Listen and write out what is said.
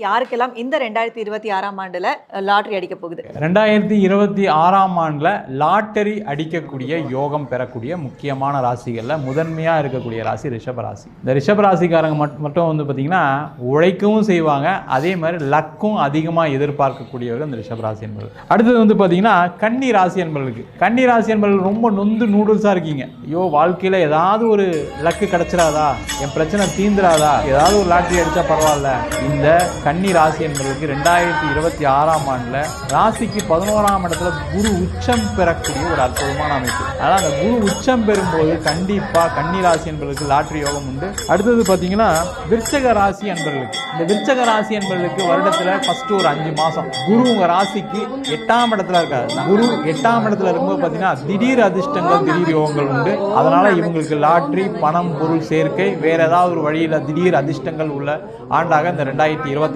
யாருக்கெல்லாம் இந்த 2026ஆம் ஆண்டுல லாட்டரி அடிக்க போகுது? 2026ஆம் ஆண்டில் லாட்டரி அடிக்கக்கூடிய யோகம் பெறக்கூடிய முக்கியமான ராசிகளில் முதன்மையாக இருக்கக்கூடிய ராசி ரிஷபராசி. இந்த ரிஷபராசிக்காரங்க மட்டும் வந்து பார்த்திங்கன்னா உழைக்கவும் செய்வாங்க, அதே மாதிரி லக்கும் அதிகமாக எதிர்பார்க்கக்கூடியவர்கள் இந்த ரிஷபராசி என்பவர்கள். அடுத்தது வந்து பார்த்திங்கன்னா கன்னி ராசி என்பவர்களுக்கு. கன்னி ராசி என்பவர்கள் ரொம்ப நொந்து நூடுல்ஸாக இருக்கீங்க. ஐயோ வாழ்க்கையில் ஏதாவது ஒரு லக்கு கிடச்சிடாதா, என் பிரச்சனை தீந்துராதா, ஏதாவது ஒரு லாட்டரி அடித்தா பரவாயில்ல. இந்த கன்னி ராசி என்பதற்கு 2026ஆம் ஆண்டுல ராசிக்கு 11ஆம் இடத்துல குரு உச்சம் பெறக்கூடிய ஒரு அற்புதமான அமைப்பு. அதனால அந்த குரு உச்சம் பெறும்போது கண்டிப்பா கன்னி ராசி என்பதற்கு லாட்டரி யோகம் உண்டு. அடுத்தது பாத்தீங்கன்னா விருச்சக ராசி என்பவர்களுக்கு. இந்த விருச்சக ராசி என்பவர்களுக்கு வருடத்துல ஃபர்ஸ்ட் ஒரு 5 மாசம் குரு உங்க ராசிக்கு 8ஆம் இடத்துல இருக்காரு. குரு 8ஆம் இடத்துல இருக்கும்போது பாத்தீங்கன்னா திடீர் அதிர்ஷ்டங்கள், திடீர் யோகங்கள் உண்டு. அதனால இவங்களுக்கு லாட்டரி, பணம், பொருள் சேர்க்கை, வேற ஏதாவது ஒரு வழியில திடீர் அதிர்ஷ்டங்கள் உள்ள ஆண்டாக இந்த 2026